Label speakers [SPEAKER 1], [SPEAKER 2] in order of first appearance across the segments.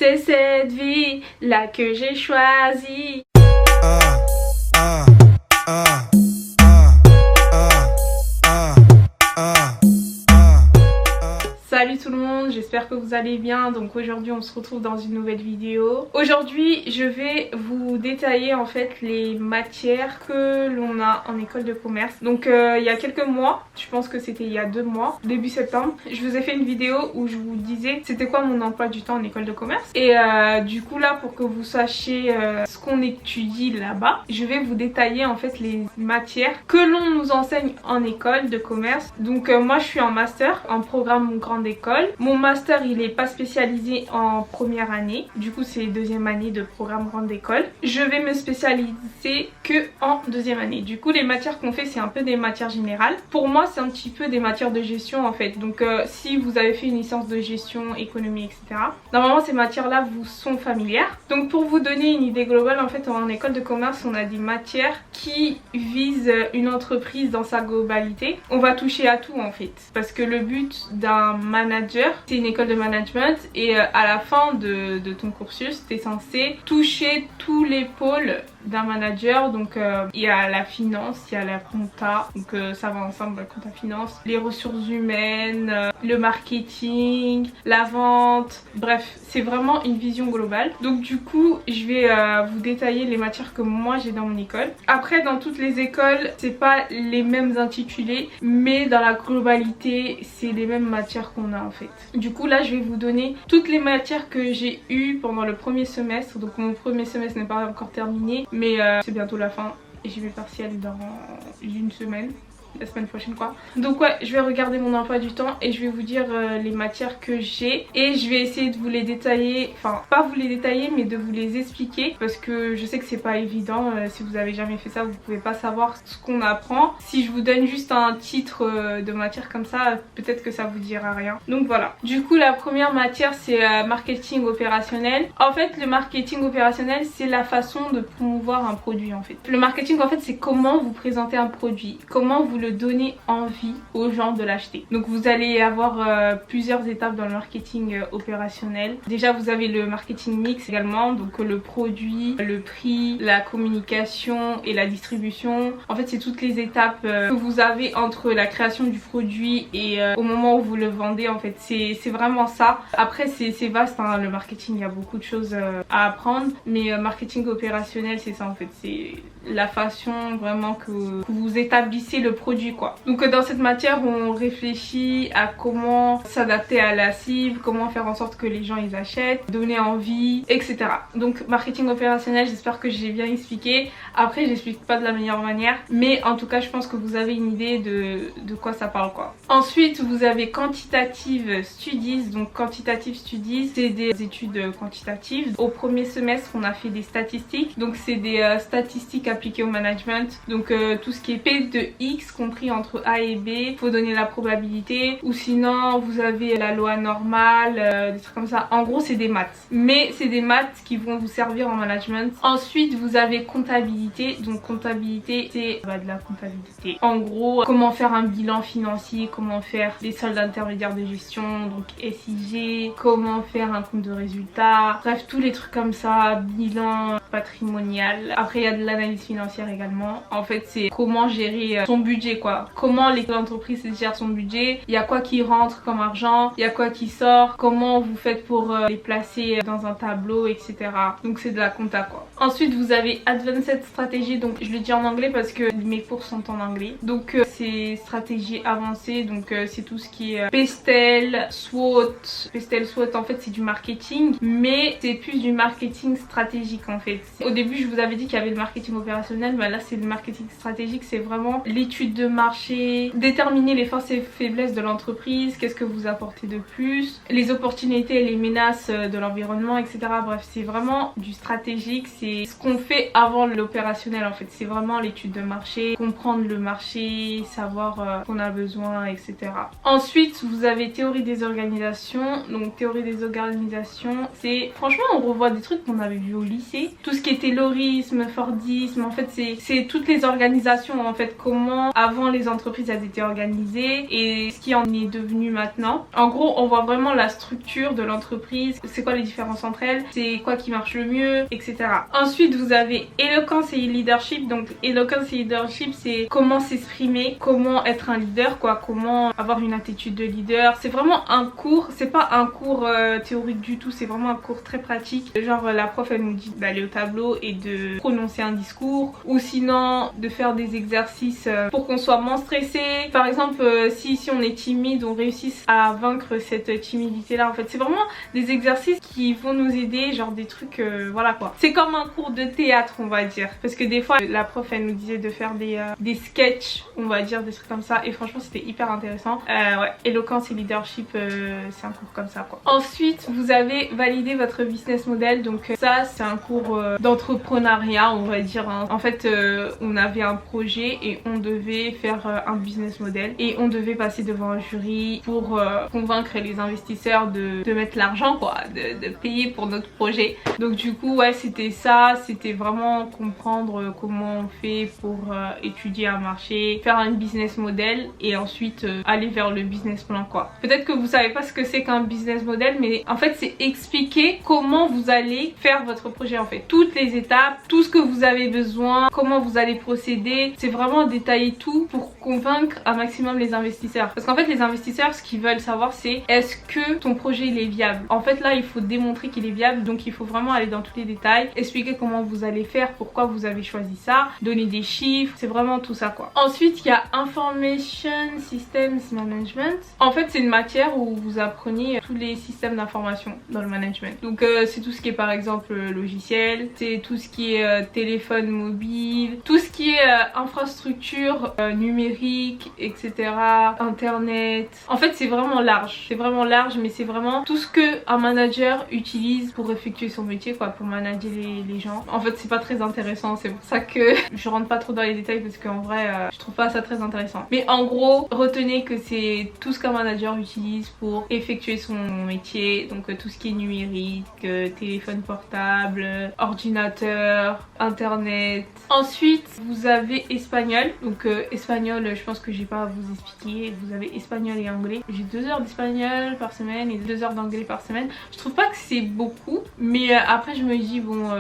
[SPEAKER 1] C'est cette vie là que j'ai choisie. Salut tout le monde, j'espère que vous allez bien. Donc aujourd'hui on se retrouve dans une nouvelle vidéo. Aujourd'hui je vais vous détailler en fait les matières que l'on a en école de commerce. Donc il y a quelques mois, je pense que c'était il y a 2 mois, début septembre, je vous ai fait une vidéo où je vous disais c'était quoi mon emploi du temps en école de commerce. Et du coup là, pour que vous sachiez ce qu'on étudie là-bas, je vais vous détailler en fait les matières que l'on nous enseigne en école de commerce. Donc moi je suis en master en programme grande école. Mon master il est pas spécialisé en première année, du coup c'est 2e année de programme grande école. Je vais me spécialiser que en 2e année. Du coup les matières qu'on fait c'est un peu des matières générales. Pour moi c'est un petit peu des matières de gestion en fait. Donc si vous avez fait une licence de gestion, économie, etc. Normalement ces matières là vous sont familières. Donc pour vous donner une idée globale, en fait en école de commerce on a des matières qui visent une entreprise dans sa globalité. On va toucher à tout en fait, parce que le but d'un manager, c'est une école de management et à la fin de ton cursus, tu es censé toucher tous les pôles d'un manager. Donc il y a la finance, il y a la compta, donc ça va ensemble, compta finance, les ressources humaines, le marketing, la vente, bref c'est vraiment une vision globale. Donc du coup je vais vous détailler les matières que moi j'ai dans mon école. Après dans toutes les écoles c'est pas les mêmes intitulés, mais dans la globalité c'est les mêmes matières qu'on a en fait. Du coup là je vais vous donner toutes les matières que j'ai eues pendant le premier semestre. Donc mon premier semestre n'est pas encore terminé, mais c'est bientôt la fin et j'ai mes partiels dans une semaine, la semaine prochaine quoi. Donc ouais, je vais regarder mon emploi du temps et je vais vous dire les matières que j'ai et je vais essayer de vous les détailler, enfin pas vous les détailler mais de vous les expliquer, parce que je sais que c'est pas évident. Si vous avez jamais fait ça vous pouvez pas savoir ce qu'on apprend. Si je vous donne juste un titre de matière comme ça, peut-être que ça vous dira rien. Donc voilà, du coup la première matière c'est marketing opérationnel. En fait le marketing opérationnel c'est la façon de promouvoir un produit en fait. Le marketing en fait c'est comment vous présentez un produit, comment vous le donner envie aux gens de l'acheter. Donc vous allez avoir plusieurs étapes dans le marketing opérationnel. Déjà vous avez le marketing mix également, donc le produit, le prix, la communication et la distribution. En fait c'est toutes les étapes que vous avez entre la création du produit et au moment où vous le vendez. En fait c'est vraiment ça. Après c'est vaste hein, le marketing, il y a beaucoup de choses à apprendre, mais marketing opérationnel c'est ça en fait, c'est la façon vraiment que vous établissez le produit quoi. Donc dans cette matière on réfléchit à comment s'adapter à la cible, comment faire en sorte que les gens ils achètent, donner envie, etc. Donc marketing opérationnel, j'espère que j'ai bien expliqué. Après j'explique pas de la meilleure manière, mais en tout cas je pense que vous avez une idée de quoi ça parle quoi. Ensuite vous avez quantitative studies. Donc quantitative studies c'est des études quantitatives. Au premier semestre on a fait des statistiques, donc c'est des statistiques appliquées au management. Donc tout ce qui est P de X compris entre A et B, faut donner la probabilité, ou sinon vous avez la loi normale, des trucs comme ça. En gros c'est des maths, mais c'est des maths qui vont vous servir en management. Ensuite vous avez comptabilité. Donc comptabilité c'est de la comptabilité, en gros comment faire un bilan financier, comment faire des soldes intermédiaires de gestion, donc SIG, comment faire un compte de résultat, bref tous les trucs comme ça, bilan patrimonial. Après il y a de l'analyse financière également. En fait c'est comment gérer son budget quoi, comment l'entreprise gère son budget, il y a quoi qui rentre comme argent, il y a quoi qui sort, comment vous faites pour les placer dans un tableau, etc. Donc c'est de la compta quoi. Ensuite vous avez Advanced Strategy, donc je le dis en anglais parce que mes cours sont en anglais. Donc c'est stratégie avancée, donc c'est tout ce qui est Pestel, SWOT. Pestel, SWOT en fait c'est du marketing, mais c'est plus du marketing stratégique en fait. Au début je vous avais dit qu'il y avait le marketing opérationnel, mais là c'est le marketing stratégique, c'est vraiment l'étude de marché, déterminer les forces et faiblesses de l'entreprise, qu'est-ce que vous apportez de plus, les opportunités et les menaces de l'environnement, etc. Bref c'est vraiment du stratégique, c'est ce qu'on fait avant l'opérationnel en fait. C'est vraiment l'étude de marché, comprendre le marché, savoir qu'on a besoin, etc. Ensuite vous avez théorie des organisations. Donc théorie des organisations c'est, franchement on revoit des trucs qu'on avait vu au lycée, tout ce qui est taylorisme, fordisme, en fait c'est toutes les organisations en fait, comment avant les entreprises elles étaient organisées et ce qui en est devenu maintenant. En gros on voit vraiment la structure de l'entreprise, c'est quoi les différences entre elles, c'est quoi qui marche le mieux, etc. Ensuite vous avez éloquence et leadership. Donc éloquence et leadership c'est comment s'exprimer, comment être un leader quoi, comment avoir une attitude de leader. C'est vraiment un cours, c'est pas un cours théorique du tout, c'est vraiment un cours très pratique. Genre la prof elle nous dit d'aller au tableau et de prononcer un discours ou sinon de faire des exercices pour qu'on soit moins stressé. Par exemple si on est timide on réussisse à vaincre cette timidité là. En fait c'est vraiment des exercices qui vont nous aider, genre des trucs voilà quoi. C'est comme un cours de théâtre on va dire, parce que des fois la prof elle nous disait de faire des sketchs on va dire, des trucs comme ça et franchement c'était hyper intéressant. Ouais, éloquence et leadership c'est un cours comme ça quoi. Ensuite vous avez validé votre business model. Donc ça c'est un cours d'entrepreneuriat on va dire hein. En fait on avait un projet et on devait faire un business model et on devait passer devant un jury pour convaincre les investisseurs de mettre l'argent quoi, de payer pour notre projet. Donc du coup ouais c'était ça, c'était vraiment comprendre comment on fait pour étudier un marché, faire un business model et ensuite aller vers le business plan quoi. Peut-être que vous savez pas ce que c'est qu'un business model, mais en fait c'est expliquer comment vous allez faire votre projet en fait, toutes les étapes, tout ce que vous avez besoin, comment vous allez procéder. C'est vraiment détailler tout pour convaincre un maximum les investisseurs, parce qu'en fait les investisseurs ce qu'ils veulent savoir c'est est-ce que ton projet il est viable. En fait là il faut démontrer qu'il est viable, donc il faut vraiment aller dans tous les détails, expliquer comment vous allez faire, pourquoi vous avez choisi ça, donner des chiffres, c'est vraiment tout ça quoi. Ensuite il y a Information Systems Management. En fait c'est une matière où vous apprenez tous les systèmes d'information dans le management. Donc c'est tout ce qui est par exemple logiciel, c'est tout ce qui est téléphone mobile, tout ce qui est infrastructure numérique, etc. Internet. En fait c'est vraiment large, mais c'est vraiment tout ce que un manager utilise pour effectuer son métier quoi, pour manager les gens. En fait c'est pas très intéressant, c'est pour ça que je rentre pas trop dans les détails parce qu'en vrai je trouve pas ça très intéressant. Mais en gros retenez que c'est tout ce qu'un manager utilise pour effectuer son métier, donc tout ce qui est numérique, téléphone portable, ordinateur, internet. Ensuite vous avez espagnol. Donc espagnol je pense que j'ai pas à vous expliquer, vous avez espagnol et anglais. J'ai 2 heures d'espagnol par semaine et 2 heures d'anglais par semaine. Je trouve pas que c'est beaucoup, mais après je me dis bon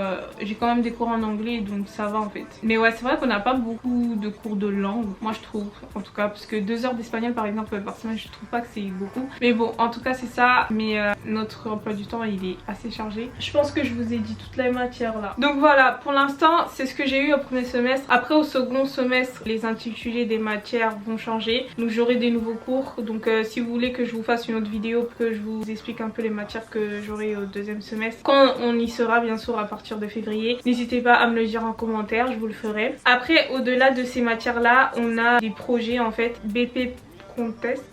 [SPEAKER 1] j'ai quand même des cours en anglais donc ça va en fait. Mais ouais c'est vrai qu'on n'a pas beaucoup de cours de langue, moi je trouve en tout cas, parce que 2 heures d'espagnol par exemple par semaine je trouve pas que c'est beaucoup. Mais bon en tout cas c'est ça, mais notre emploi du temps il est assez chargé. Je pense que je vous ai dit toute la matière là. Donc voilà pour l'instant c'est ce que j'ai eu au premier semestre. Après au second semestre les intitulés des matières vont changer, donc j'aurai des nouveaux cours. Donc si vous voulez que je vous fasse une autre vidéo que je vous explique un peu les matières que j'aurai au deuxième semestre quand on y sera bien sûr à partir de février, n'hésitez pas à me le dire en commentaire, je vous le ferai. Après au-delà de ces matières là on a des projets en fait, BP Contest.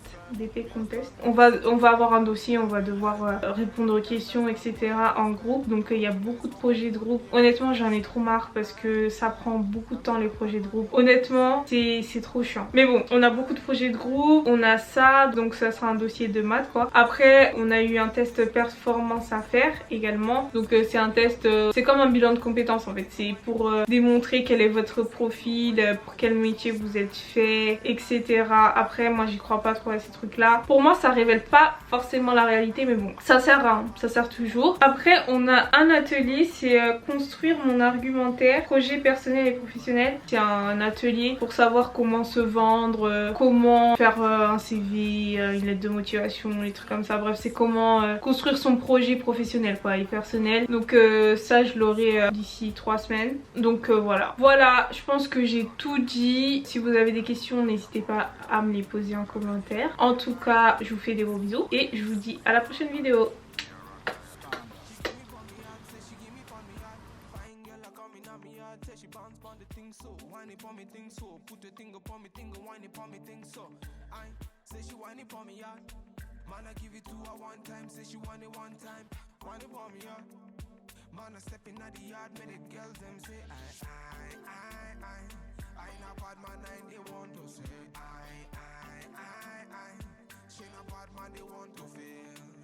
[SPEAKER 1] On va avoir un dossier, on va devoir répondre aux questions etc en groupe. Donc il y a beaucoup de projets de groupe. Honnêtement j'en ai trop marre parce que ça prend beaucoup de temps les projets de groupe. Honnêtement c'est trop chiant. Mais bon on a beaucoup de projets de groupe, on a ça, donc ça sera un dossier de maths quoi. Après on a eu un test performance à faire également. Donc c'est un test, c'est comme un bilan de compétences en fait. C'est pour démontrer quel est votre profil, pour quel métier vous êtes fait etc. Après moi j'y crois pas trop à ces trucs là. Pour moi ça révèle pas forcément la réalité, mais bon ça sert hein, ça sert toujours. Après on a un atelier, c'est construire mon argumentaire, projet personnel et professionnel. C'est un atelier pour savoir comment se vendre, comment faire un CV, une lettre de motivation, les trucs comme ça. Bref c'est comment construire son projet professionnel quoi et personnel. Donc ça je l'aurai d'ici 3 semaines. Donc voilà je pense que j'ai tout dit. Si vous avez des questions n'hésitez pas à me les poser en commentaire. En tout cas je vous fais des gros bisous et je vous dis à la prochaine vidéo.